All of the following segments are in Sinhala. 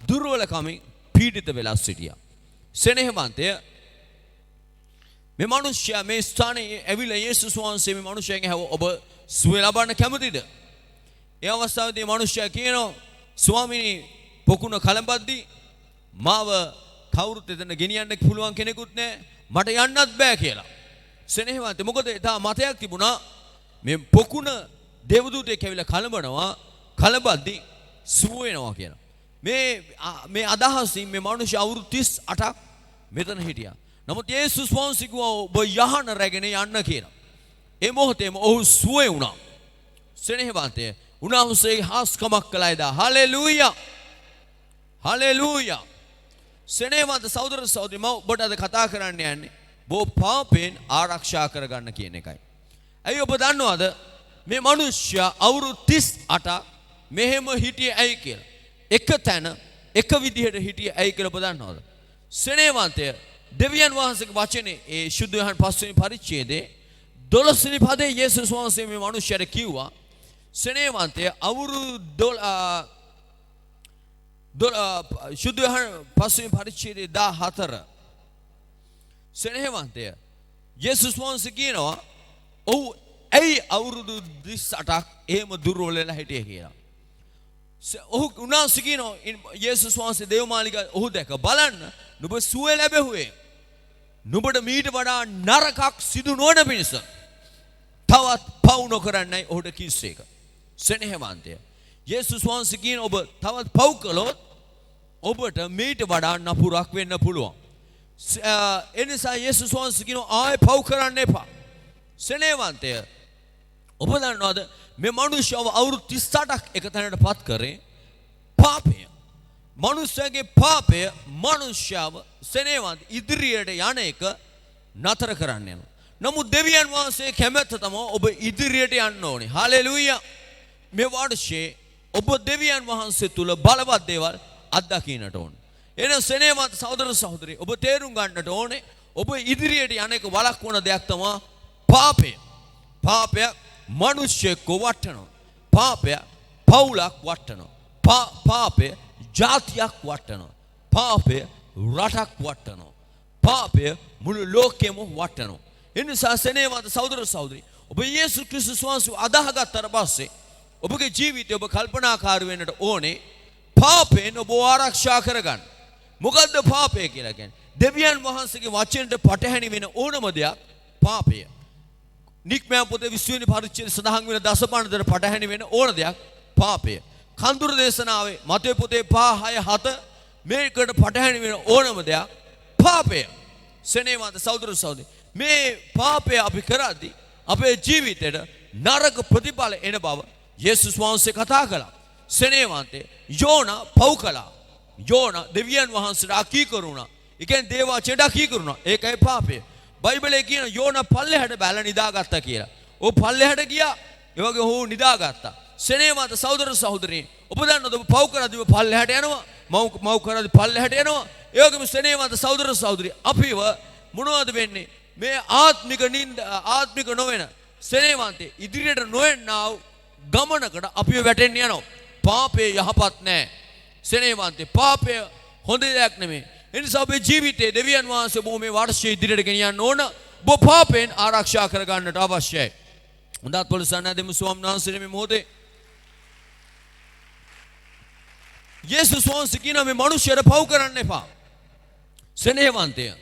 දුර්වලකමින් පීඩිත වෙලා සිටියා. සෙනෙහවන්තය මේ මිනිසයා මේ ස්ථානයේ ඇවිල්ලා යේසුස් වහන්සේ මේ මිනිසයාගෙන් ඇහුවා ඔබ සුවය ලබන්න කැමතිද? ඒ අවස්ථාවේදී මිනිසයා කියනවා ස්වාමීනි පොකුණ කලඹද්දී මාව කවුරුත් එතන ගෙනියන්න පුළුවන් කෙනෙකුත් නැහැ මට යන්නත් බෑ කියලා. සෙනෙහවන්තය මොකද තා මතයක් තිබුණා මේ පොකුණ දේවදූතයෙක් ඇවිල්ලා කලඹද්දී සුව වෙනවා කියලා. මේ අදහසින් මේ මිනිස්සු අවුරුදු 38ක් මෙතන හිටියා. නමුත් යේසුස් වහන්සේ කිව්වා ඔබ යහන රැගෙන යන්න කියලා. ඒ මොහොතේම ඔහු සුවේ වුණා. සෙනෙහවන්තය උන්වහන්සේ හාස්කමක් කළා එදා. හලෙලූයා. හලෙලූයා. සෙනෙහවන්ත සහෝදර සහෝදරි මම ඔබට අද කතා කරන්න යන්නේ බෝ පාපෙන් ආරක්ෂා කරගන්න කියන එකයි. ඇයි ඔබ දන්නවද මේ මිනිස්සයා අවුරුදු 38ක් මෙහෙම හිටියේ ඇයි කියලා? එක තැන එක විදිහට හිටියේ ඇයි කියලා ඔබ දන්නවද? සෙනෙහවන්තය දෙවියන් වහන්සේගේ වචනේ ඒ සුද්ධ යෝහන් 5 වෙනි පරිච්ඡේදයේ 12 වෙනි පදයේ යේසුස් වහන්සේ මේ මිනිස්සයාට කිව්වා සෙනෙහවන්තය අවුරුදු සුද්ධ යෝහන් 5 වෙනි පරිච්ඡේදයේ 14 සෙනෙහවන්තය යේසුස් වහන්සේ කියනවා ඔව් ඇයි අවුරුදු 38ක් එහෙම දුර්වල වෙලා හිටියේ කියලා. ඔහු උන්වහන්සේ කියනවා යේසුස් වහන්සේ දේවමාලිගා ඔහු දැක බලන්න නුඹ සුවය ලැබෙව්වේ. නුඹට මීට වඩා නරකක් සිදු නොවන පිණිස තවත් පව් නොකරන්නයි ඔහුට කිව්සේක. සෙනෙහවන්තය යේසුස් වහන්සේ කියන ඔබ තවත් පව් කළොත් ඔබට මීට වඩා නපුරක් වෙන්න පුළුවන්. ඒ නිසා යේසුස් වහන්සේ කියනවා ආයෙ පව් කරන්න එපා. සෙනෙහවන්තය ඔබ දන්නවද මේ මිනිස්සුව අවුරුදු 38ක් එක තැනටපත් කරේ පාපය. මිනිස්සගේ පාපය මිනිස්සව සෙනෙහවන්ත ඉදිරියට යන එක නතර කරන්න යනවා. නමුත් දෙවියන් වහන්සේ කැමැත්ත තමයි ඔබ ඉදිරියට යන්න ඕනේ. හලෙලූයා. මේ වර්ෂයේ ඔබ දෙවියන් වහන්සේ තුල බලවත් දේවල් අත්දකින්නට ඕනේ. එන සෙනෙහවන්ත සහෝදර සහෝදරි ඔබ තේරුම් ගන්නට ඕනේ ඔබ ඉදිරියට යන එක වළක්වන දෙයක් තමයි පාපය. පාපය මිනිස්සෙක්ව වටනවා. පාපය පවුලක් වටනවා. පාපය ජාතියක් වටනවා. පාපය රටක් වටනවා. පාපය මුළු ලෝකෙම වටනවා. ඒ නිසා සෙනෙහවන්ත සහෝදර සහෝදරි ඔබ යේසුස් ක්‍රිස්තුස් වහන්සේව අදාහගත්තට පස්සේ ඔබගේ ජීවිතය ඔබ කල්පනාකාරී වෙන්නට ඕනේ පාපයෙන් ඔබ ආරක්ෂා කරගන්න. මොකද්ද පාපය කියලා කියන්නේ? දෙවියන් වහන්සේගේ වචනට පටහැනි වෙන ඕනම දෙයක් පාපය. නික්මයන් පොතේ 20 වෙනි පරිච්ඡේදයේ සඳහන් වෙන දසපණදර පටහැනි වෙන ඕන දෙයක් පාපය. කඳුරු දේශනාවේ මතේ පොතේ 5:6-7 මේකට පටහැනි වෙන ඕනම දෙයක් පාපය. සෙනෙහවන්ත සහෝදර සහෝදරි මේ පාපය අපි කරද්දී අපේ ජීවිතේට නරක ප්‍රතිඵල එන බව යේසුස් වහන්සේ කතා කළා. සෙනෙහවන්තේ යෝනා පව් කළා. යෝනා දෙවියන් වහන්සේට අකීකරුණා. ඒ කියන්නේ දේව වචනට අකීකරුණා. ඒකයි පාපය. බයිබලයේ කියන යෝනා පල්ලෙහාට බැලලා නිදාගත්තා කියලා. ਉਹ පල්ලෙහාට ගියා. ඒ වගේ ඔහු නිදාගත්තා. සෙනෙහවන්ත සහෝදර සහෝදරී ඔබ දන්නවද ඔබ පව් කරද්දී පල්ලෙහාට යනවා. මව් කරද්දී පල්ලෙහාට යනවා. ඒ වගේම සෙනෙහවන්ත සහෝදර සහෝදරී අපිව මොනවද වෙන්නේ? මේ ආත්මික නොවන සෙනෙහවන්තේ ඉදිරියට නොයන්නා ගමනකට අපිව වැටෙන්න යනවා. පාපේ යහපත් නැහැ. සෙනෙහවන්තේ පාපය හොඳ දෙයක් නෙමෙයි. ඒ නිසා ඔබේ ජීවිතයේ දෙවියන් වහන්සේ ඔබ මේ වර්ෂයේ ඉදිරියට ගෙනියන්න ඕන. ඔබ පාපෙන් ආරක්ෂා කරගන්නට අවශ්‍යයි. හොඳත් පොළසන්න දෙමු ස්වාමීන් වහන්සේ මේ මොහොතේ යේසුස් වහන්සේ කියන මේ මිනිස්සුන්ට පව් කරන්න එපා. සෙනෙහවන්තය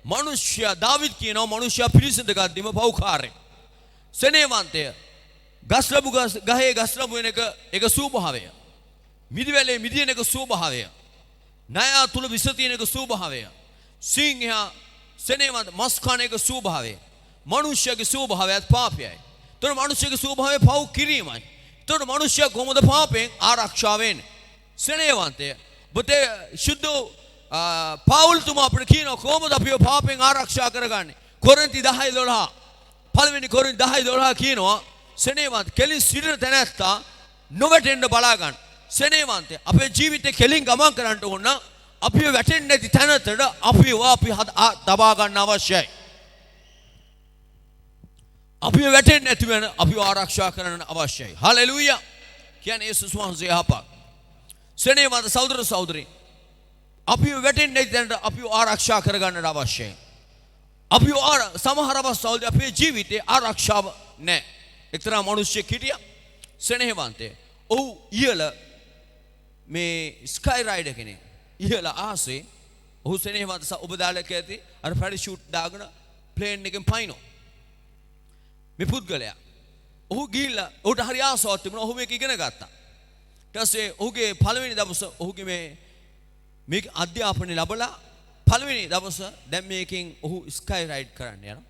මිනිස්සයා දාවිද් කියනවා මිනිස්සයා පිළිසිඳ ගද්දිම පව්කාරයෙක්. සෙනෙහවන්තය ගහේ ගස්ලබු වෙන එක ස්වභාවය. මිදිවැලේ මිදින එක ස්වභාවය. නයා තුල විස තියෙන එක ස්වභාවය. සිංහයා සෙනෙහවන්ත මස් කන එක ස්වභාවය. මිනිස්සයාගේ ස්වභාවයත් පාපයයි. ඒතර මිනිස්සයාගේ ස්වභාවය පව් කිරීමයි. ඒතර මිනිස්සයා කොහොමද පාපෙන් ආරක්ෂා වෙන්නේ? සෙනෙහවන්තය බතේ සුද්ධ පාවුල් තුමා අපිට කියනවා කොහොමද අපිව පාපෙන් ආරක්ෂා කරගන්නේ? කොරින්ති 10:12 පළවෙනි කොරින්ති 10:12 කියනවා සෙනෙහවන්ත කෙලින් සිටින තැනැත්තා නොවැටෙන්න බලා ගන්න. සෙනෙහවන්තය අපේ ජීවිතේ කෙලින් ගමන් කරන්න ඕන නම් අපිව වැටෙන්නේ නැති තැනට අපි තබා ගන්න අවශ්‍යයි. අපිව වැටෙන්නේ නැති වෙන අපිව ආරක්ෂා කරන්න අවශ්‍යයි. හලෙලූයා. කියන්නේ යේසුස් වහන්සේ යහපත්. සෙනෙහවන්ත සහෝදර සහෝදරී අපි වැටෙන්නේ දැනට අපි ආරක්ෂා කරගන්නට අවශ්‍යයි. අපි සමහර අවස්ථාවලදී අපේ ජීවිතේ ආරක්ෂාව නැහැ. එක්තරා මිනිහෙක් හිටියා සෙනෙහවන්තය. ඔහු ඉහළ මේ ස්කයි රයිඩර් කෙනෙක්. ඉහළ ආසේ ඔහු සෙනෙහවන්ත ඔබ දාලා කැති අර පැරෂූට් දාගෙන ප්ලේන් එකෙන් පයින්නෝ. මේ පුද්ගලයා ඔහු ගිහිල්ලා ඔහුට හරි ආසාවක් තිබුණා. ඔහු මේක ඉගෙන ගත්තා. ඊට පස්සේ ඔහුගේ පළවෙනි දවස ඔහුගේ මේක අධ්‍යාපනය ලැබලා පළවෙනි දවස දැන් මේකෙන් ඔහු ස්කයි රයිඩ් කරන්න යනවා.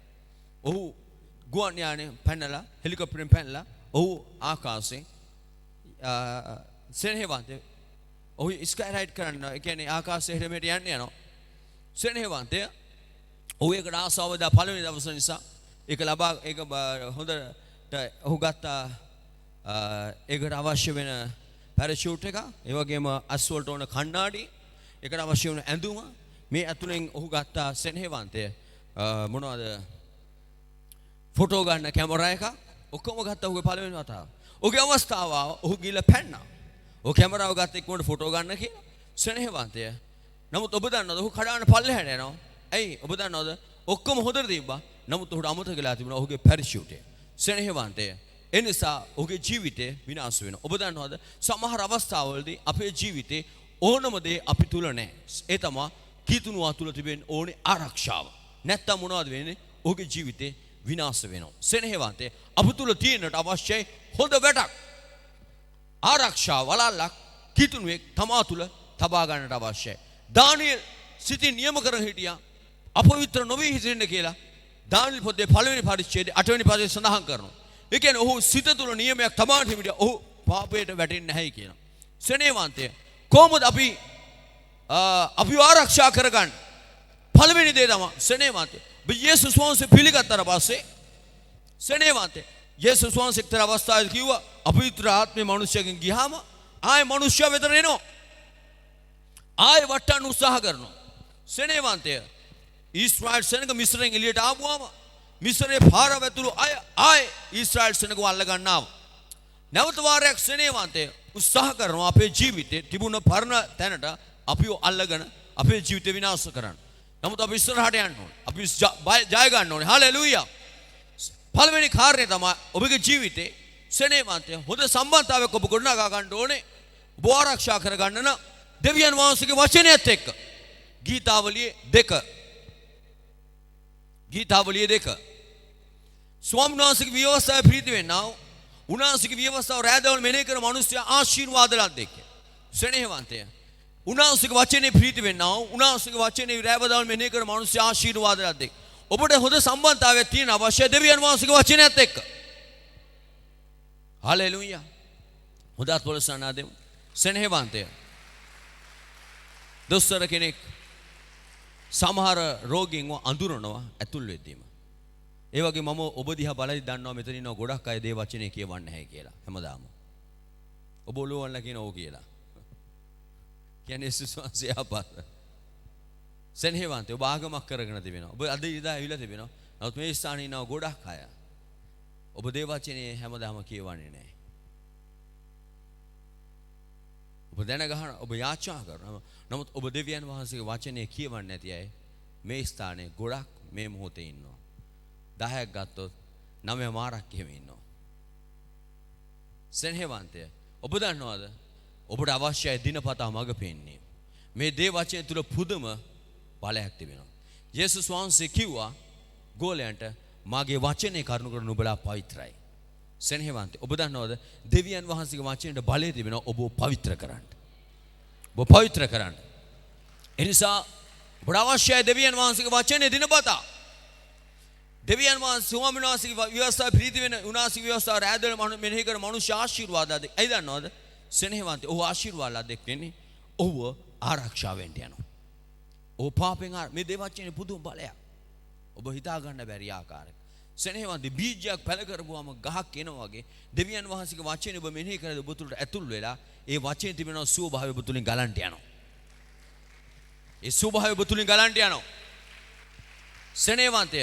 ඔහු ගුවන් යානේ පැනලා හෙලිකොප්ටරෙන් පැනලා ඔහු ආකාශයෙන් සෙනෙහවන්තය ඔහු ස්කයි රයිඩ් කරන්න ඒ කියන්නේ ආකාශයේ හැට මෙහෙට යන්න යනවා. සෙනෙහවන්තය ඔහු ඒකට ආසාව දා පළවෙනි දවස නිසා ඒක ලබා ඒක හොඳට ඔහු ගත්තා ඒකට අවශ්‍ය වෙන පැරෂූට් එක ඒ වගේම අස්වලට ඕන කණ්ණාඩි ඒකට අවශ්‍ය වෙන ඇඳුම මේ අතුලෙන් ඔහු ගත්තා සෙනෙහවන්තය මොනවද ෆොටෝ ගන්න කැමරා එක ඔක්කොම ගත්තා ඔහුගේ පළවෙනි වතාව. ඔහුගේ අවස්ථාව ඔහු ගිහලා පැන්නා. ඔහු කැමරාව ගත්ත එක්කම ෆොටෝ ගන්න කියලා සෙනෙහවන්තය. නමුත් ඔබ දන්නවද ඔහු කඩාන පල්ලෙහාට යනවා. ඇයි ඔබ දන්නවද ඔක්කොම හොඳට තිබ්බා. නමුත් ඔහුට අමතක වෙලා තිබුණා ඔහුගේ පැරෂූට් එක. සෙනෙහවන්තය. ඒ නිසා ඔහුගේ ජීවිතේ විනාශ වෙනවා. ඔබ දන්නවද සමහර අවස්ථාවලදී අපේ ජීවිතේ ඕනම දේ අපි තුල නැහැ. ඒ තමයි කීතුණුවා තුල තිබෙන ඕනේ ආරක්ෂාව. නැත්තම් මොනවද වෙන්නේ? ඔහුගේ ජීවිතේ විනාශ වෙනවා. සෙනෙහවන්තය අප තුල තියෙන්නට අවශ්‍යයි හොඳ වැඩක්. ආරක්ෂාව වලල්ලක් කීතුණුවෙක් තමා තුල තබා ගන්නට අවශ්‍යයි. දානියෙල් සිතින් නියම කරගෙන හිටියා අපවිත්‍ර නොවී හිටින්න කියලා. දානියෙල් පොතේ පළවෙනි පරිච්ඡේදයේ 8 වෙනි පදයේ සඳහන් කරනවා. ඒ කියන්නේ ඔහු සිත තුල නියමයක් තබා හිටියා. ඔහු පාපයට වැටෙන්නේ නැහැයි කියනවා. සෙනෙහවන්තය කොහොමද අපි ආරක්ෂා කරගන්නේ? පළවෙනි දේ තමයි සෙනෙහවන්තය. යේසුස් වහන්සේ පිළිගත්තට පස්සේ සෙනෙහවන්තය යේසුස් වහන්සේ එක්තරා අවස්ථාවකදී කිව්වා අපවිත්‍ර ආත්මේ මිනිසෙකින් ගියාම ආයේ මිනිස්සයා වෙතට එනවා. ආයේ වටන්න උත්සාහ කරනවා. සෙනෙහවන්තය ඊශ්‍රායල් සෙනඟ මිස්රෙන් එළියට ආවම මිස්රේ පාර වැතුළු අය ආයේ ඊශ්‍රායල් සෙනඟව අල්ල ගන්නවා. නැවත වාරයක් සෙනෙහවන්තය උත්සාහ කරනවා අපේ ජීවිතේ තිබුණ පරණ තැනට අපිව අල්ලගෙන අපේ ජීවිතේ විනාශ කරන්න. නමුත් අපි ඉස්සරහට යන්න ඕනේ. අපි ජය ගන්න ඕනේ. හලෙලූයා. පළවෙනි කාරණේ තමයි ඔබගේ ජීවිතේ සෙනෙහවන්තය හොඳ සම්බන්ධතාවයක් ඔබ ගොඩනගා ගන්න ඕනේ. ඔබ ආරක්ෂා කරගන්න නම් දෙවියන් වහන්සේගේ වචනයත් එක්ක. ගීතාවලියේ 2. ස්වාමීන් වහන්සේගේ විවස්ථාවේ ප්‍රීති වෙන්නා වූ උන්වහන්සේගේ විවස්ථාව රැඳවන මෙනෙහි කරන මිනිස්සයා ආශිර්වාද ලද්දෙක්. සෙනෙහවන්තය උන්වහන්සේගේ වචනේ ප්‍රීති වෙන්නා වූ උන්වහන්සේගේ වචනේ රැඳවන මෙනෙහි කරන මිනිස්සයා ආශිර්වාද ලද්දෙක්. ඔබට හොඳ සම්බන්ධතාවයක් තියෙන අවශ්‍ය දෙවියන් වහන්සේගේ වචනයත් එක්ක. හලෙලූයා. හොඳත් වලසනා දෙමු. සෙනෙහවන්තය දොස්තර කෙනෙක් සමහර රෝගීන්ව අඳුරනවා ඇතුල් වෙද්දීම. ඒ වගේ මම ඔබ දිහා බලලා දන්නවා මෙතන ඉන්න ගොඩක් අය දේ වචනේ කියවන්නේ නැහැ කියලා හැමදාම. ඔබ ඔළුවන්ලා කියන ඕක කියලා. කියන්නේ යේසුස් වහන්සේ ආපත. සෙනෙහවන්තය ඔබ ආගමක් කරගෙන තිබෙනවා. ඔබ අද ඉදා ඇවිල්ලා තිබෙනවා. නමුත් මේ ස්ථානයේ ඉන්න ගොඩක් අය ඔබ දේ වචනේ හැමදාම කියවන්නේ නැහැ. ඔබ දැන ගන්න ඔබ යාචනා කරනවා. නමුත් ඔබ දෙවියන් වහන්සේගේ වචනේ කියවන්නේ නැති අය මේ ස්ථානයේ ගොඩක් මේ මොහොතේ ඉන්නවා. 10ක් ගත්තොත් 9 මාරක් එහෙම ඉන්නවා. සෙනෙහවන්තය ඔබ දන්නවද ඔබට අවශ්‍යයි දිනපතා මඟ පෙන්වන්නේ. මේ දේ වචනේ තුල පුදුම බලයක් තිබෙනවා. යේසුස් වහන්සේ කිව්වා ගෝලයන්ට මාගේ වචනේ කරුණු කර නුඹලා පවිත්‍රයි. සෙනෙහවන්තය ඔබ දන්නවද දෙවියන් වහන්සේගේ වචනේට බලය තිබෙනවා ඔබ පවිත්‍ර කරන්න. ඔබ පවිත්‍ර කරන්න. ඒ නිසා ඔබට අවශ්‍යයි දෙවියන් වහන්සේගේ වචනේ දිනපතා. දෙවියන් වහන්සේ ස්වාමීන් වහන්සේගේ විවස්ථාවේ ප්‍රීති වෙන උනාසී විවස්ථාව රැඳෙන මෙනෙහි කරන මනුෂ්‍ය ආශිර්වාදද. ඇයි දන්නවද? සෙනෙහවන්තය ඔහු ආශිර්වාද ලද්දෙක් වෙන්නේ. ඔහුව ආරක්ෂා වෙන්න යනවා. ඔහු පාපෙන් මේ දේ වචනේ පුදුම බලයක්. ඔබ හිතා ගන්න බැරි ආකාරයක. සෙනෙහවන්තය බීජයක් පැල කරපුවාම ගහක් එනවා වගේ දෙවියන් වහන්සේගේ වචනේ ඔබ මෙනෙහි කරලා ඔබ තුළට ඇතුල් වෙලා ඒ වචනේ තිබෙන සුවභාවය ඔබ තුලින් ගලන්ට යනවා. ඒ සුවභාවය ඔබ තුලින් ගලන්ට යනවා. සෙනෙහවන්තය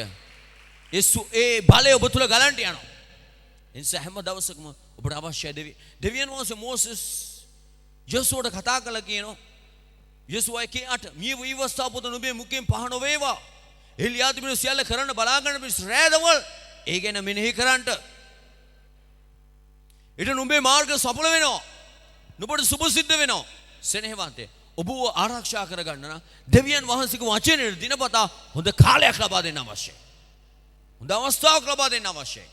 ඒ බලය ඔබ තුල ගලන්ට යනවා. ඒ නිසා හැම දවසකම ඔබට අවශ්‍යයි දෙවියන් වහන්සේ මෝසස් යොසුවට කතා කළා කියනවා යෙසුවයි කී 8 මිය විවස්ථා පොත නුඹේ මුඛයෙන් පහ නොවේවා. එලියා තිබෙන සියල්ල කරන්න බලාගන්න පිස් රෑදවල් ඒ ගැන මෙනෙහි කරන්නට. ඊට නුඹේ මාර්ග සඵල වෙනවා. නුඹට සුභ සිද්ධ වෙනවා. සෙනෙහවන්තේ ඔබව ආරක්ෂා කරගන්න නම් දෙවියන් වහන්සේගේ වචනේ දිනපතා හොඳ කාලයක් ලබා දෙන්න අවශ්‍යයි. හොඳ අවස්ථාවක් ලබා දෙන්න අවශ්‍යයි.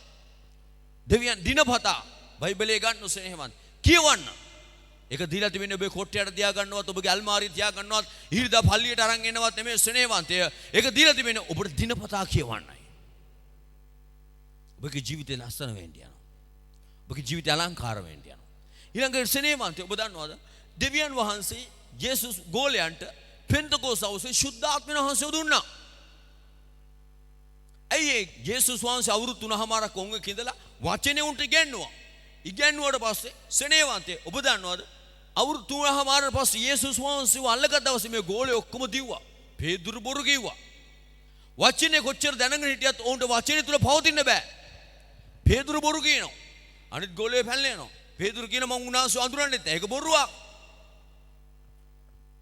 දෙවියන් දිනපතා බයිබලයේ ගන්න සෙනෙහවන්ත කියවන්න. ඒක දීලා තිබෙන්නේ ඔබේ කොට්ටයට තියා ගන්නවත් ඔබගේ අල්මාරිය තියා ගන්නවත් ඊරිදා පල්ලියට අරන් එන්නවත් නෙමෙයි සෙනෙහවන්තය. ඒක දීලා තිබෙන්නේ ඔබට දිනපතා කියවන්නයි. ඔබගේ ජීවිතේ ලස්සන වෙන්න යනවා. ඔබගේ ජීවිතය අලංකාර වෙන්න යනවා. ඊළඟට සෙනෙහවන්තය ඔබ දන්නවද? දෙවියන් වහන්සේ යේසුස් ගෝලයන්ට පෙන්තකෝස් අවුසේ ශුද්ධාත්ම වහන්සේ දුන්නා. ඇයි යේසුස් වහන්සේ අවුරුදු 3මාරක් කොංගෙක ඉඳලා වචනේ උන්ට ඉගෙනුවා. ඉගෙනුවාට පස්සේ සෙනෙහවන්තේ ඔබ දන්නවද? අවුරුදු 3මාරක් පස්සේ යේසුස් වහන්සේව අල්ලගත්ත දවසේ මේ ගෝලේ ඔක්කොම දිව්වා. පේදුරු බොරු කිව්වා. වචනේ කොච්චර දැනගෙන හිටියත් ඔවුන්ට වචනේ තුල පවතින්න බෑ. පේදුරු බොරු කියනවා. අනිත් ගෝලේ පැනලා පේදුරු කියන මං උනාසු අඳුරන්නේ නැහැ. ඒක බොරුවක්.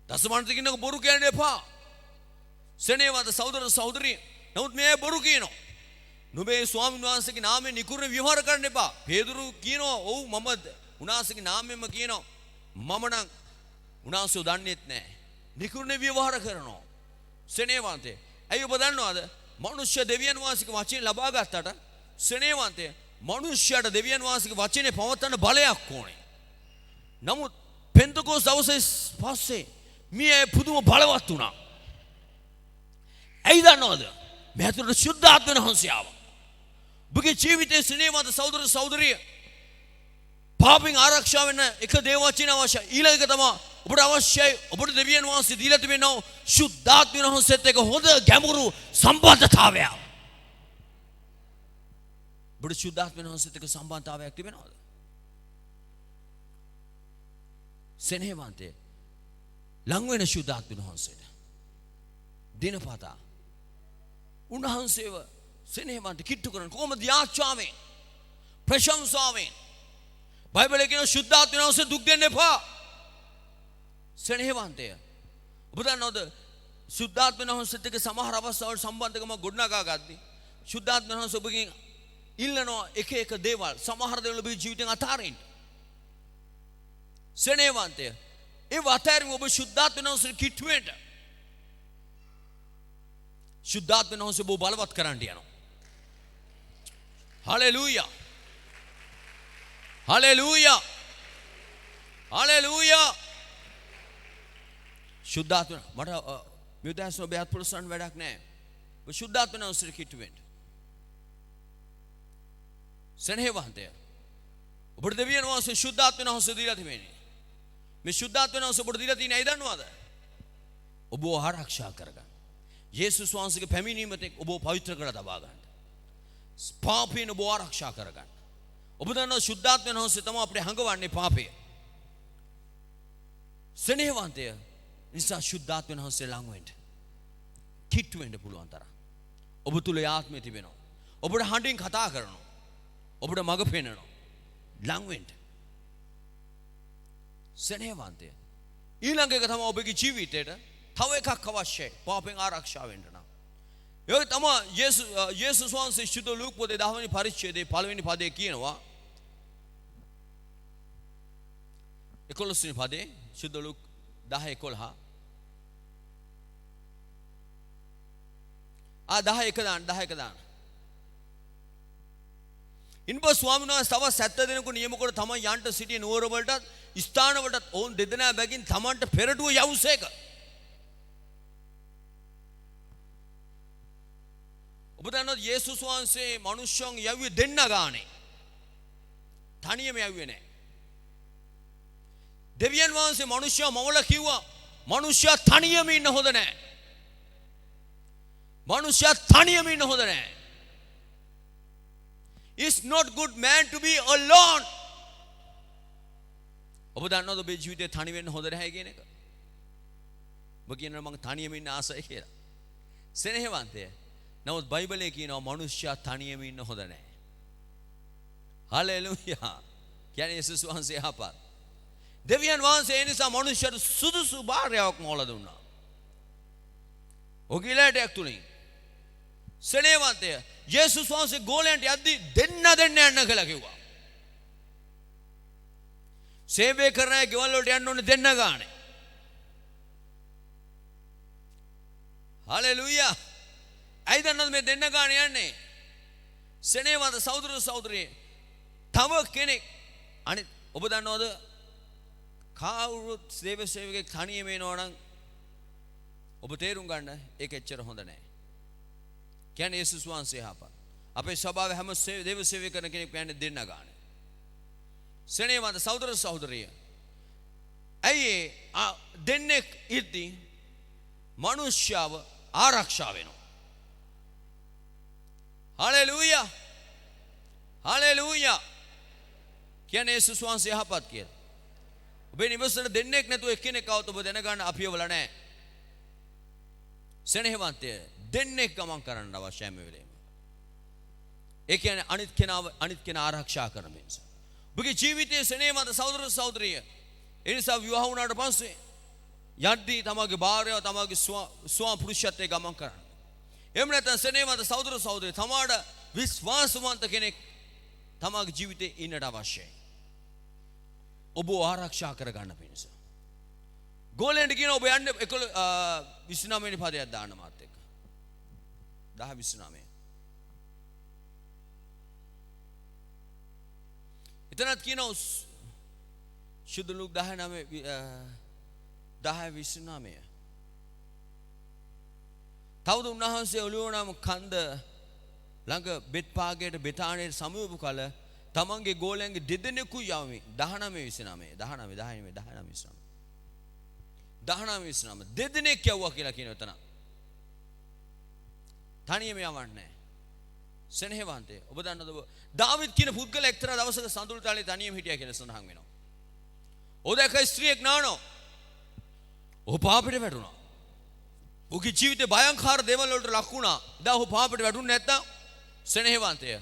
දසමන්ත කියනක බොරු කියන්න එපා. සෙනෙහවන්ත සහෝදර සහෝදරිය නමුත් මේ බොරු කියනවා. නුඹේ ස්වාමීන් වහන්සේගේ නාමයෙන් නිකුරණ විවහාර කරන්න එපා. පේදුරු කියනවා ඔව් මම උනාසේගේ නාමයෙන්ම කියනවා. මම නම් උනාසෝ දන්නේත් නැහැ. නිකුරණ විවහාර කරනවා. සෙනෙහවන්තේ ඇයි ඔබ දන්නවද? මනුෂ්‍ය දෙවියන් වහන්සේගේ වචනේ ලබා ගත්තට සෙනෙහවන්තේ මනුෂ්‍යයට දෙවියන් වහන්සේගේ වචනේ පවත්වන්න බලයක් ඕනේ. නමුත් පෙන්තකෝස් දවසේ පස්සේ මේ පුදුම බලවත් වුණා. ඇයි දන්නවද? මේ ඇතුළට ශුද්ධාත්ම වහන්සේ ආවා. ඔබගේ ජීවිතයේ සෙනෙහවන්ත සහෝදර සහෝදරිය පාපෙන් ආරක්ෂා වෙන්න එක දේව වචන අවශ්‍යයි. ඊළඟ එක තමයි ඔබට අවශ්‍යයි ඔබට දෙවියන් වහන්සේ දීලා තිබෙනවා ශුද්ධාත්ම වහන්සේත් එක්ක හොඳ ගැඹුරු සම්බන්ධතාවයක්. ඔබට ශුද්ධාත්ම වහන්සේත් එක්ක සම්බන්ධතාවයක් තිබෙනවද? සෙනෙහවන්තේ ලං වෙන ශුද්ධාත්ම වහන්සේට දිනපතා උන්වහන්සේව සෙනෙහවන්ත කිට්ටු කරන කොහොමද? යාච්ඡාවෙන් ප්‍රශංසාවෙන්. බයිබලයේ කියන ශුද්ධාත්ම වහන්සේ දුක් දෙන්න එපා. සෙනෙහවන්තය ඔබ දන්නවද? ශුද්ධාත්ම වහන්සේත් එක්ක සමහර අවස්ථාවල සම්බන්ධකම ගොඩනගා ගද්දී ශුද්ධාත්ම වහන්සේ ඔබගෙන් ඉල්ලනවා එක එක දේවල්. සමහර දේවල් ඔබේ ජීවිතෙන් අතාරින්න. සෙනෙහවන්තය ඒ වතාරින් ඔබ ශුද්ධාත්ම වහන්සේ කිට්ටු වෙන්න. ශුද්ධාත්ම වහන්සේ ඔබ බලවත් කරන්න යනවා. Hallelujah hallelujah hallelujah. ශුද්ධාත්ම මට විද්‍යාසන ඔබ පුරුෂයන් වැඩක් නැහැ. ඔබ ශුද්ධාත්ම වහන්සේ කිට්ටු වෙන්න. සෙනෙහවන්තය ඔබට දෙවියන් වහන්සේ ශුද්ධාත්ම වහන්සේ දීලා තිබෙන්නේ. මේ ශුද්ධාත්ම වහන්සේ ඔබට දීලා තියෙන ඇයි දන්නවද? ඔබව ආරක්ෂා කරගන්න. යේසුස් වහන්සේගේ පැමිණීමත් එක්ක ඔබව පවිත්‍ර කරලා තබා ගන්න. පාපයෙන් ඔබව ආරක්ෂා කරගන්න. ඔබ දන්නවා ශුද්ධාත්ම වහන්සේ තමයි අපිට හංගවන්නේ පාපය. සෙනෙහවන්තය නිසා ශුද්ධාත්ම වහන්සේ ළඟ වෙන්න. කිට්ටු වෙන්න පුළුවන් තරම්. ඔබ තුල ආත්මය තිබෙනවා. ඔබට හඬින් කතා කරනවා. ඔබට මඟ පෙන්වනවා. ළඟ වෙන්න. සෙනෙහවන්තය ඊළඟ එක තමයි ඔබගේ ජීවිතේට තව එකක් අවශ්‍යයි පාපෙන් ආරක්ෂා වෙන්න නම්. ඒක තමයි යේසුස් වහන්සේ සුද්ධ ලූක් පොතේ 10 වෙනි පරිච්ඡේදයේ 1 වෙනි පදයේ කියනවා. 11 වෙනි පදේ සුද්ධ ලූක් 10:11 10:1 දාන්න. ඉන්පසු ස්වාමීන් වහන්සේ තව 70 දෙනෙකු නියම කොට තමයි යන්ට සිටින නුවර වලට ස්ථාන වලට ඔවුන් දෙදෙනා බැගින් තමන්ට පෙරටුව යවුසේක. ඔබ දන්නවද යේසුස් වහන්සේ මිනිස්සුන් යවුවේ දෙන්න ගානේ. තනියම යවුවේ නැහැ. දෙවියන් වහන්සේ මිනිස්සුන් මවල කිව්වා මිනිස්සයා තනියම ඉන්න හොඳ නැහැ. මිනිස්සයා තනියම ඉන්න හොඳ නැහැ. It's not good man to be alone. ඔබ දන්නවද ඔබේ ජීවිතේ තනි වෙන්න හොඳ නැහැ කියන එක? ඔබ කියනවා මම තනියම ඉන්න ආසයි කියලා. සෙනෙහවන්තය. නමුත් බයිබලයේ කියනවා මනුෂ්‍යයා තනියම ඉන්න හොඳ නැහැ. හලෙලූයා. කියන්නේ යේසුස් වහන්සේ යහපත්. දෙවියන් වහන්සේ ඒ නිසා මනුෂ්‍යයට සුදුසු භාර්යාවක් මෝලා දුන්නා. ඔගිලටයක් තුලින් සෙනෙහවන්තය යේසුස් වහන්සේ ගෝලයන්ට යද්දී දෙන්න යන්න කියලා කිව්වා. සේවය කරන අය ගෙවල් වලට යන්න ඕනේ දෙන්න ගානේ. හලෙලූයා. ඇයි දන්නවද මේ දෙන්න ගානේ යන්නේ? සෙනෙහවන්ත සහෝදර සහෝදරිය තව කෙනෙක් අනිත් ඔබ දන්නවද කවුරුත් සේවකයෙක් තනියම එනවා නම් ඔබ තේරුම් ගන්න ඒක එච්චර හොඳ නැහැ. කියන්නේ යේසුස් වහන්සේ හපා. අපේ ස්වභාවය හැම දේව සේවය කරන කෙනෙක් කියන්නේ දෙන්න ගානේ. සෙනෙහවන්ත සහෝදර සහෝදරිය. ඇයි දෙන්නෙක් ඉද්දී මනුෂ්‍යව ආරක්ෂා වෙනවා. හලෙලූයා. හලෙලූයා. කියන්නේ යේසුස් වහන්සේ යහපත් කියලා. ඔබේ නිවසට දෙන්නෙක් නැතුව එක්කෙනෙක් આવත් ඔබ දැනගන්න අපියවල නැහැ. සෙනෙහවන්තය දෙන්නෙක් ගමන් කරන්න අවශ්‍යයි මේ වෙලේම. ඒ කියන්නේ අනිත් කෙනා ආරක්ෂා කරන නිසා. ඔබගේ ජීවිතයේ සෙනෙහවන්ත සහෝදර සහෝදරිය. ඒ නිසා විවාහ වුණාට පස්සේ යද්දී තමගේ භාර්යාව තමගේ ස්වාම පුරුෂත්වයේ ගමන් කරන්න. එහෙම නැත්නම් සෙනෙහවන්ත සහෝදර සහෝදරිය තමාට විශ්වාසවන්ත කෙනෙක් තමගේ ජීවිතේ ඉන්නට අවශ්‍යයි. ඔබ ආරක්ෂා කරගන්න පිණිස. ගෝලෙන්ට කියන ඔබ යන්න 29 වෙනි පදයක් දාන්න මාත් එක්ක. 10:29. එතනත් කියනවා ශුද්ධ ලූක් 10:29. තවද උන්වහන්සේ ඔලිවනම කන්ද ළඟ බෙත්පාගේට බෙතානයට සමීප කල තමන්ගේ ගෝලයන්ගේ දෙදෙනෙකු යවමි. 19 දෙදෙනෙක් යවුවා කියලා කියන එතන. තනියම යවන්නේ නැහැ. සෙනෙහවන්තය ඔබ දන්නවද දාවිද් කියන පුද්ගලයා එක්තරා දවසක සඳුළු තලයේ තනියම හිටියා කියලා සඳහන් වෙනවා. ඔහු දැක්ක ස්ත්‍රියක් නානවා. ඔහු පාපෙට වැටුණා. ඔහුගේ ජීවිතේ භයංකාර දේවල් වලට ලක් වුණා. දැන් ඔහු පාපෙට වැටුනේ නැත්තම් සෙනෙහවන්තය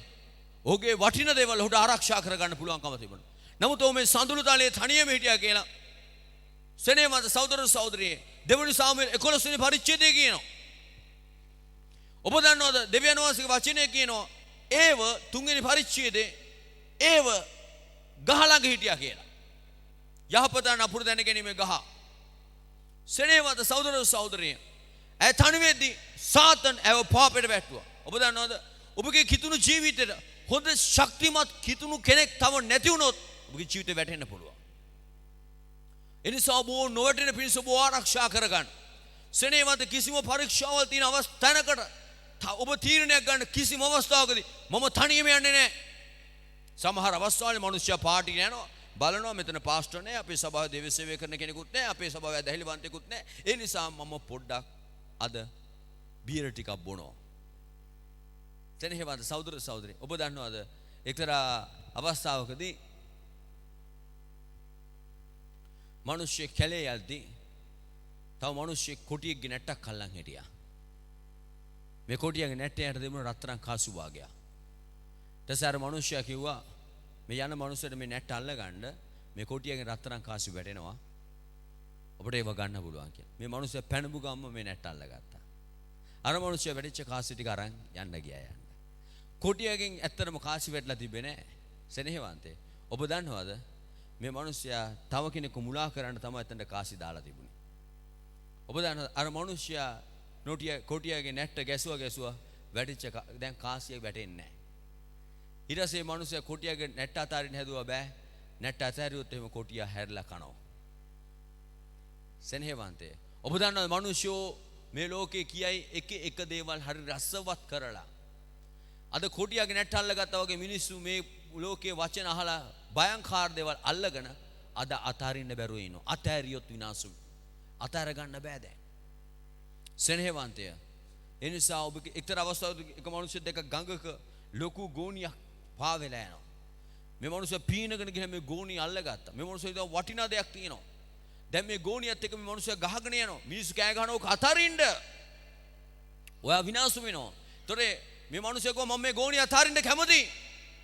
ඔහුගේ වටින දේවල් ඔහුට ආරක්ෂා කරගන්න පුළුවන්කම තිබුණා. නමුත් ඔහු මේ සඳුළු තලයේ තනියම හිටියා කියලා සෙනෙහවන්ත සහෝදර සහෝදරිය දෙවනි සාමුවෙල් 11 වෙනි පරිච්ඡේදයේ කියනවා. ඔබ දන්නවද දෙවියන් වහන්සේගේ වචනේ කියනවා ඒව තුන්වෙනි පරිච්ඡේදයේ ඒව ගහ ළඟ හිටියා කියලා. යහපත නපුරු දැන ගැනීමේ ගහ. සෙනෙහවන්ත සහෝදර සහෝදරිය ඇය තනි වෙද්දී සාතන් ඇව පාපෙට වැටුවා. ඔබ දන්නවද ඔබගේ කිතුණු ජීවිතේට හොඳ ශක්තිමත් කිතුණු කෙනෙක් තව නැති වුණොත් ඔබගේ ජීවිතේ වැටෙන්න පුළුවන්. එනිසා ඔබ නොවැටෙන පිණිස ඔබ ආරක්ෂා කරගන්න. සෙනෙහවන්ත කිසිම පරීක්ෂාවල් තියෙන අවස්ථාවකට ඔබ තීරණයක් ගන්න කිසිම අවස්ථාවකදී මම තනියම යන්නේ නැහැ. සමහර අවස්ථාවල මිනිස්සු පාටි යනවා බලනවා මෙතන පාස්ටර් නැහැ අපේ සභාවේ දේව සේවය කරන කෙනෙකුත් නැහැ අපේ සභාවේ ඇදහිලිවන්තයෙකුත් නැහැ. ඒ නිසා මම පොඩ්ඩක් අද බීර් ටිකක් බොනවා. සෙනෙහවන්ත සහෝදර සහෝදරිය ඔබ දන්නවද එක්තරා අවස්ථාවකදී මිනිස්සු කැලේ යද්දී තව මිනිස්සු කොටියෙක්ගේ නැට්ටක් අල්ලන් හිටියා. මේ කොටියගේ නැට්ටයට දෙමුණ රත්තරන් කාසු වාගයක්. ඊටසේ අර මිනිස්සයා කිව්වා මේ යන මිනිස්සුන්ට මේ නැට්ට අල්ල ගන්න මේ කොටියගේ රත්තරන් කාසු වැටෙනවා. ඔබට ඒව ගන්න පුළුවන් කියලා. මේ මිනිස්සයා පැනපු ගම්ම මේ නැට්ට අල්ලගත්තා. අර මිනිස්සයා වැටිච්ච කාසි ටික අරන් යන්න ගියා යන්න. කොටියගෙන් ඇත්තටම කාසි වැටලා තිබ්බේ නැහැ. සෙනෙහවන්තේ ඔබ දන්නවද මේ මිනිස්සයා තව කෙනෙකු මුලා කරන්න තමයි එතනට කාසි දාලා තිබුණේ. ඔබ දන්නවද අර මිනිස්සයා කොටියගේ නැට්ට ගැසුවා වැටිච්ච දැන් කාසියක් වැටෙන්නේ නැහැ. ඊට පස්සේ මිනිස්සයා කොටියගේ නැට්ට අතාරින්න හැදුවා බෑ. නැට්ට අතාරියොත් එහෙම කොටියා හැරිලා කනවා. සෙනෙහවන්තේ ඔබ දන්නවද මිනිස්සු මේ ලෝකේ කියයි එක දේවල් හරි රසවත් කරලා අද කොටියගේ නැට්ට අල්ලගත්තා වගේ මිනිස්සු මේ ලෝකයේ වචන අහලා භයංකාර දේවල් අල්ලගෙන අද අතාරින්න බැරුව ඉන්නවා. අතෑරියොත් විනාශ අතාර ගන්න බෑ දැන්. සෙනෙහවන්තය ඒ නිසා ඔබ එක්තරා අවස්ථාවක එක මිනිස්සු දෙක ගඟක ලොකු ගෝණියක් පාවෙලා යනවා. මේ මිනිස්සු පීනගෙන ගිහින් මේ ගෝණිය අල්ලගත්තා. මේ මිනිස්සු හිතුවා වටිනා දෙයක් තියෙනවා. දැන් මේ ගෝණියත් එක්ක මේ මිනිස්සු ගහගෙන යනවා. මිනිස්සු කෑ ගහනවා ඔක අතරින්න. ඔයා විනාශ වෙනවා. ඒතොරේ මේ මිනිස්සු කිව්වා මම මේ ගෝණිය අතරින්න කැමතියි.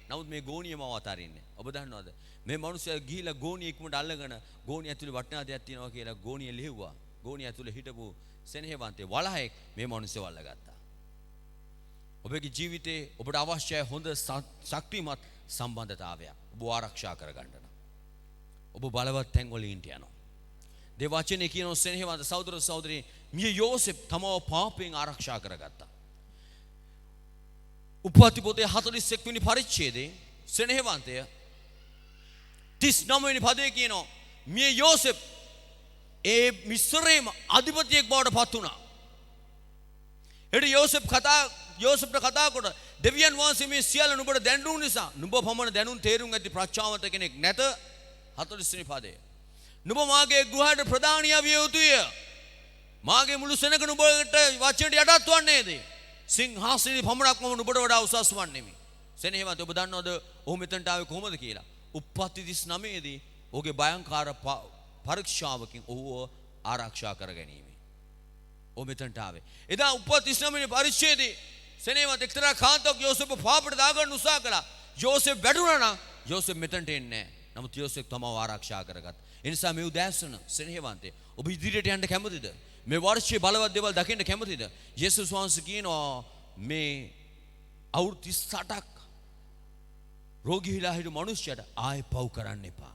නමුත් මේ ගෝණියම අතරින්නේ. ඔබ දන්නවද මේ මිනිස්සයා ගිහිලා ගෝණිය ඉක්මනට අල්ලගෙන ගෝණිය ඇතුලේ වටිනා දෙයක් තියෙනවා කියලා ගෝණිය ලියුවා. ගෝණිය ඇතුලේ හිටපු සෙනෙහවන්තේ වලහයෙක් මේ මිනිස්සයා වල්ලගත්තා. ඔබගේ ජීවිතේ ඔබට අවශ්‍යයි හොඳ ශක්තිමත් සම්බන්ධතාවයක්. ඔබ ආරක්ෂා කරගන්න. ඔබ බලවත් තැන් වල ඉන්න යනවා. දේ වචනේ කියන සෙනෙහවන්ත සහෝදර සහෝදරී මිය යෝසෙෆ් තමව පාපයෙන් ආරක්ෂා කරගත්තා. උපවාති පොතේ 41 වෙනි පරිච්ඡේදයේ සෙනෙහවන්තය 39 වෙනි පදයේ කියනවා මිය යෝසෙෆ් ඒ මිස්රේම අධිපතියෙක් බවට පත් වුණා. එඩි යෝසෙෆ්ට කතා කොට දෙවියන් වහන්සේ මේ සියල්ල නුඹට දැනුම් නිසා නුඹ පමණ දැනුම් තේරුම් ඇති ප්‍රඥාවන්ත කෙනෙක් නැත. 40 වෙනි පදයේ නුඹ මාගේ ගෘහයට ප්‍රධානියා විය යුතුය. මාගේ මුළු සෙනඟ නුඹට වචනට යටත් වන්නේද? සිංහාසනේ පමණක් මම නුඹට වඩා උසස් වන්නේමි. සෙනෙහවන්ත ඔබ දන්නවද ඔහු මෙතනට ආවේ කොහොමද කියලා? උප්පත්ති 39 දී ඔහුගේ භයංකාර පරීක්ෂාවකින් ඔහුව ආරක්ෂා කර ගැනීම. ඔහු මෙතනට ආවේ. එදා උප්පත්ති 39 වෙනි පරිච්ඡේදයේ සෙනෙහවන්ත එක්තරා කාන්තාවක් යෝසෙෆ්ව පාපට දාගන්න උත්සාහ කළා. යෝසෙෆ් වැටුණා නම් යෝසෙෆ් මෙතනට එන්නේ නැහැ. නමුත් යෝසෙෆ් තමව ආරක්ෂා කරගත්තා. ඒ නිසා මේ උදෑසන සෙනෙහවන්තේ ඔබ ඉදිරියට යන්න කැමතිද? මේ වර්ෂයේ බලවත් දේවල් දකින්න කැමතිද? යේසුස් වහන්සේ කියනවා මේ අවුරුදු 38ක් රෝගී වෙලා හිටු මිනිස්සුන්ට ආයෙ පව් කරන්න එපා.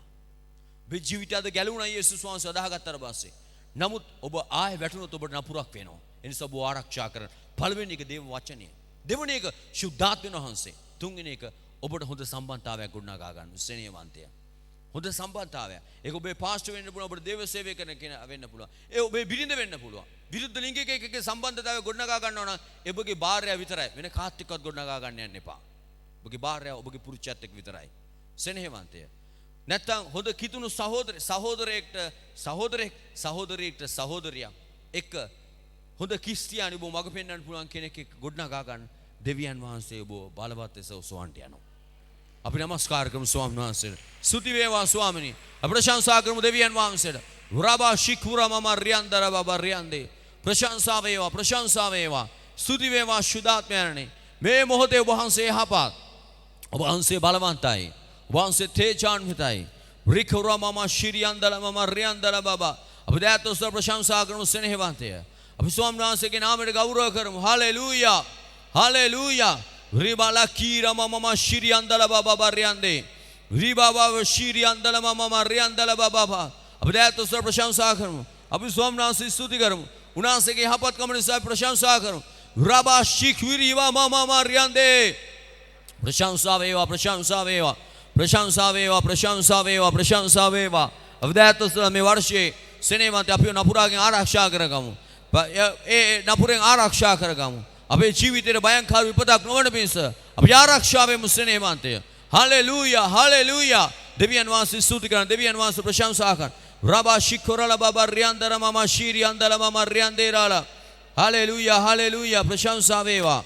මේ ජීවිතය අද ගැලුණා යේසුස් වහන්සේ අදාහගත්තට පස්සේ. නමුත් ඔබ ආයෙ වැටුණොත් ඔබට නපුරක් වෙනවා. ඒ නිසා ඔබ ආරක්ෂා කරන්න. පළවෙනි එක දේව වචනය. දෙවෙනි එක ශුද්ධාත්ම වහන්සේ. තුන්වෙනි එක ඔබට හොඳ සම්බන්ධතාවයක් ගොඩනගා ගන්න. සෙනෙහවන්තය. හොඳ සම්බන්ධතාවයක්. ඒක ඔබේ පාස්ටර් වෙන්න පුළුවන්, ඔබට දේව සේවය කරන කෙනා වෙන්න පුළුවන්. ඒ ඔබේ බිරිඳ වෙන්න පුළුවන්. විරුද්ධ ලිංගික එකකගේ සම්බන්ධතාවය ගොඩනගා ගන්නවා නම් ඔබගේ භාර්යාව විතරයි. වෙන කාත් එක්කවත් ගොඩනගා ගන්න යන්න එපා. ඔබගේ භාර්යාව ඔබගේ පුරුෂයාත් එක්ක විතරයි. සෙනෙහවන්තය. නැත්තම් හොඳ කිතුණු සහෝදරයෙක්ට සහෝදරියක් එක්ක හොඳ ක්‍රිස්තියානි ඔබ මඟ පෙන්වන්න පුළුවන් කෙනෙක් එක්ක ගොඩනගා ගන්න දෙවියන් වහන්සේ ඔබ බලවත් ලෙස උසවන්ට යනවා. අපි නමස්කාර කරමු ස්වාමීන් වහන්සේට. ස්තුති වේවා ස්වාමිනී. අපි ප්‍රශංසා කරමු දෙවියන් වහන්සේට. රබා ශිකුරා මම රියන්දර බබා රියන්දේ. ප්‍රශංසා වේවා. ස්තුති වේවා ශුද්ධාත්මයන්නි. මේ මොහොතේ ඔබ වහන්සේ යහපත්. ඔබ වහන්සේ බලවන්තයි. ඔබ වහන්සේ තේජාන්විතයි. රිකුරා මම ශිරියන්දල මම රියන්දල බබා. අපි දැත් ඔස්ස ප්‍රශංසා කරමු සෙනෙහවන්තය. අපි ස්වාමීන් වහන්සේගේ නාමයට ගෞරව කරමු. හලෙලූයා. හලෙලූයා. රිබාලා කීරා මම ශිරියන්දල බබා බරියන්දේ. රිබාබා ශිරියන්දල මම රියන්දල බබා. අපි දැත් ඔස්ස ප්‍රශංසා කරමු. අපි ස්වාමීන් වහන්සේ ස්තුති කරමු. උන්වහන්සේගේ යහපත්කම නිසා ප්‍රශංසා කරමු. රබා ශික්විරිවා මම රියන්දේ. ප්‍රශංසා වේවා. අපි දැත් ඔස්ස මේ වර්ෂයේ සෙනෙහවන්ත අපිව නපුරාගෙන් ආරක්ෂා කරගමු. ඒ නපුරෙන් ආරක්ෂා කරගමු. අපේ ජීවිතේට භයංකාර විපතක් නොවන පිණිස අපි ආරක්ෂා වෙමු සෙනෙහවන්තය. හලෙලූයා. දෙවියන් වහන්සේ ස්තුති කරන දෙවියන් වහන්සේ ප්‍රශංසා කරන රබා ශික්කොරල බබා රියන්දර මම ශීරියන්දල මම රියන්දේරාලා. හලෙලූයා. ප්‍රශංසා වේවා.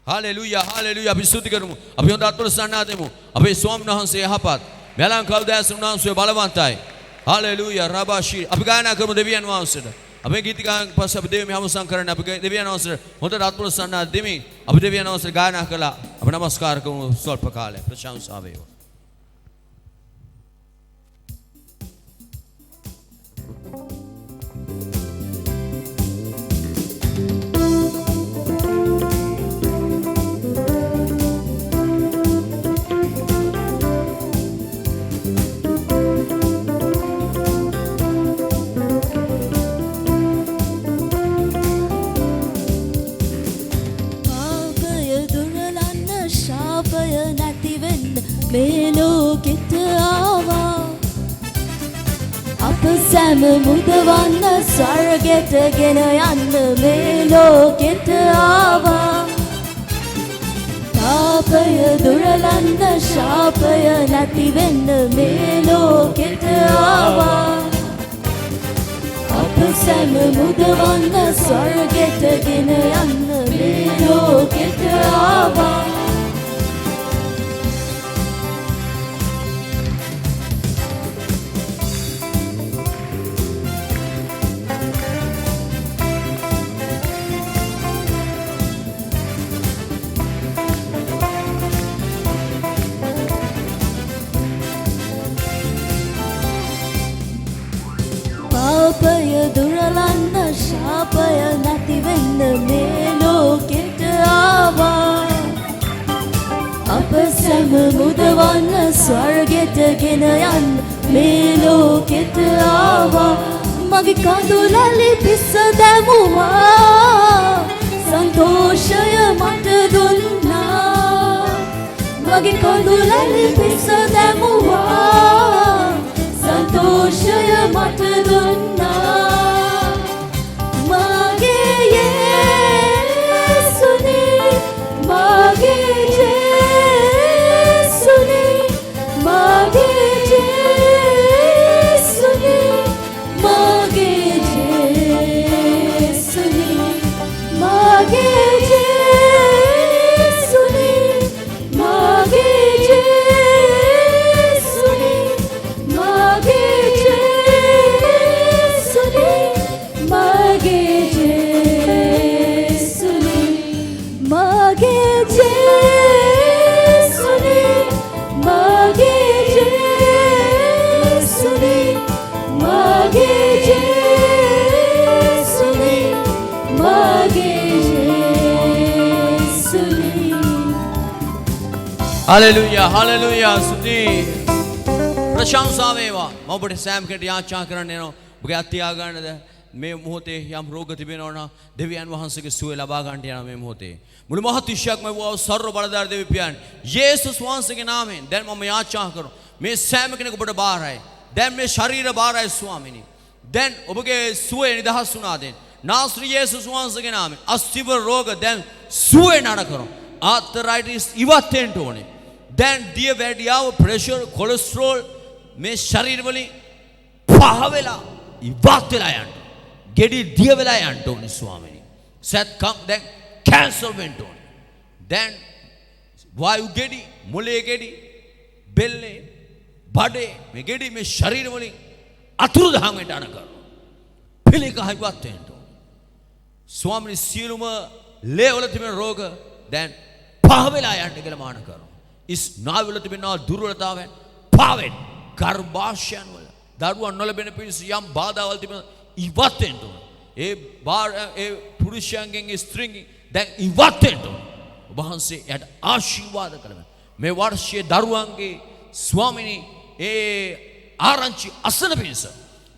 හලෙලූයා. අපි ස්තුති කරමු. අපි හොඳ අත්වල සන්නා දෙමු. අපේ ස්වාමීන් වහන්සේ යහපත්. මෙලං කවුදාස් උන්වහන්සේ බලවන්තයි. හලෙලූයා. රබා ශීරි. අපි ගායනා කරමු දෙවියන් වහන්සේට. අපේ ගීතිකාන් පස්සේ අපි දෙවියන් හමුසම් කරන්න අපි දෙවියන් වහන්සේට හොඳ අත්වල සන්නා දෙමින් අපි දෙවියන් වහන්සේට ගායනා කළා. අපි නමස්කාර කරමු ස්වල්ප කාලය. ප්‍රශංසා වේවා. මේ ලෝකෙට ආවා අප සැම මුදවන්න ස්වර්ගෙට ගෙන යන්න මේ ලෝකෙට ආවා පාපය දුරලන්න ශාපය නැති වෙන්න මේ ලෝකෙට ආවා අප සැම මුදවන්න ස්වර්ගෙට ගෙන යන්න මේ ලෝකෙට ආවා ශාපය නැති වෙන්න මේ ලෝකෙට ආවා අප සැම මුදවන්න ස්වර්ගෙට ගෙන යන්න මේ ලෝකෙට ආවා මගේ කඳුලැලි පිස්ස දැමුවා සන්තෝෂය මට දුන්නා මගේ කඳුලැලි පිස්ස දැමුවා සන්තෝෂය මට දුන්නා මගේ යේසුනේ මගේ යේසුනේ මගේ යේසුනේ මගේ යේසුනේ මගේ යේසුනේ මගේ යේසුනේ මගේ යේසුනේ මගේ යේසුනේ මගේ යේසුනේ මගේ යේසුනේ මගේ යේසුනේ මගේ යේසුනේ हालेलुया हालेलुया सुधी प्रशंसा වේවා මම ඔබට සෑම කෙනෙක්ට යාචනා කරන්නේ නෝ ඔබගේ අත්‍යාගන්නද මේ මොහොතේ යම් රෝග තිබෙනවා නම් දෙවියන් වහන්සේගේ සුවය ලබා ගන්නට යන මේ මොහොතේ මුළු මහත් විශ්වයක්ම වූ සර්ව බලධාරී දෙවි පියාණන් යේසුස් වහන්සේගේ නාමයෙන් දැන් මම යාචනා කරනවා මේ සෑම කෙනෙකු ඔබට බාරයි දැන් මේ ශරීර බාරයි ස්වාමිනී දැන් ඔබගේ සුවය නිදහස් වුණා දැන් නාසරී යේසුස් වහන්සේගේ නාමයෙන් අස්තිවර රෝග දැන් සුවය නඩ කරනවා ආතරයිටිස් ඉවත් වෙන්න ඕනේ දැන් දිය වැඩියාව ප්‍රෙෂර් කොලෙස්ටරෝල් මේ ශරීර වලින් පහ වෙලා ඉවත් වෙලා යන්න ගෙඩි දිය වෙලා යන්න ඕනේ ස්වාමිනී සත්කම් දැන් කැන්සල් වෙන්න ඕනේ දැන් වායු ගෙඩි මොලේ ගෙඩි බෙල්ලේ බඩේ මේ ගෙඩි මේ ශරීර වලින් අතුරුදහන් වෙන්න අන කරනවා පිළික ඉවත් වෙන්න ඕනේ ස්වාමිනී සියලුම ලේ වල තිබෙන රෝග දැන් පහ වෙලා යන්න කියලා මාන කරනවා ස්නායු වල තිබෙන දුර්වලතාවයන් පාවෙන් ගර්භාෂයන් වල දරුවන් නොලැබෙන පිණිස යම් බාධාවල් තිබෙන ඉවත් වෙන්න ඕන. ඒ පුරුෂයන්ගෙන් ස්ත්‍රීන්ගෙන් දැන් ඉවත් වෙන්න ඕන. ඔබ වහන්සේ යට ආශිර්වාද කළා. මේ වර්ෂයේ දරුවන්ගේ ස්වාමිනී ඒ ආරංචි අසන පිණිස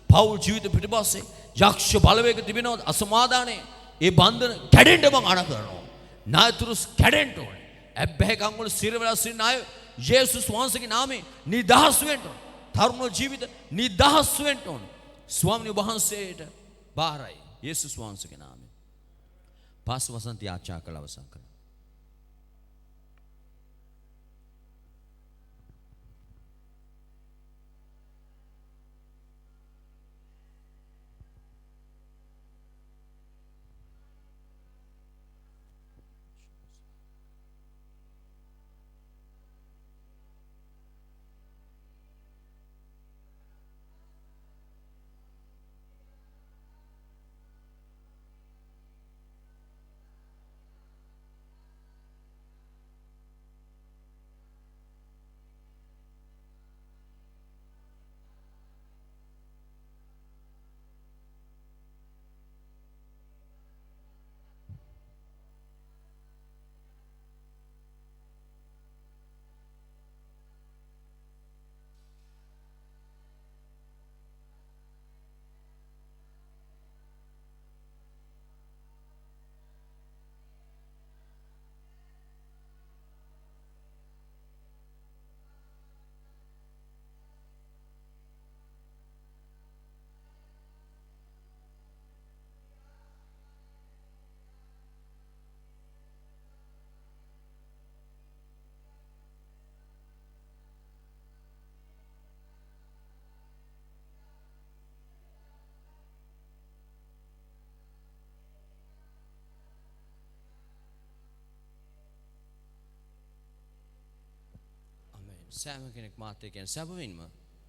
පෞල් ජීවිත පිටපස්සේ යක්ෂ බලවේග තිබෙනවද අසමාදානයේ ඒ බන්ධන කැඩෙන්න මම අණ කරනවා. නායතුරුස් කැඩෙන්න ඕන. ඇබ්බැහිකම් වල සිර වෙලා සිටින අය යේසුස් වහන්සේගේ නාමයෙන් නිදහස් වෙන්න ඕන. තරුණ ජීවිත නිදහස් වෙන්න ඕන. ස්වාමීන් වහන්සේට බාරයි යේසුස් වහන්සේගේ නාමයෙන්. පාස් වසන්ති ආචාර කළ අවසන් කරනවා. සෑම කෙනෙක් මාත් එක්ක කියන්නේ සැබවින්ම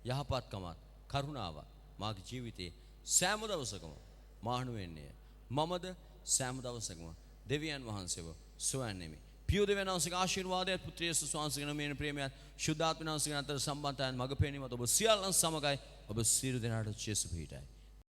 යහපත්කමත් කරුණාවත් මාගේ ජීවිතේ සෑම දවසකම මාහණු වෙන්නේ මමද සෑම දවසකම දෙවියන් වහන්සේව සොයන්නේ පියෝ දෙවියන් වහන්සේගේ ආශිර්වාදයත් පුත්‍ර යේසුස් වහන්සේගේ නමයෙන් ප්‍රේමයත් ශුද්ධාත්ම වහන්සේගේ අතර සම්බන්ධයන් මඟ පෙනීමත් ඔබ සියල්ලන් සමගයි ඔබ සියලු දෙනාට ජේසු පිහිටයි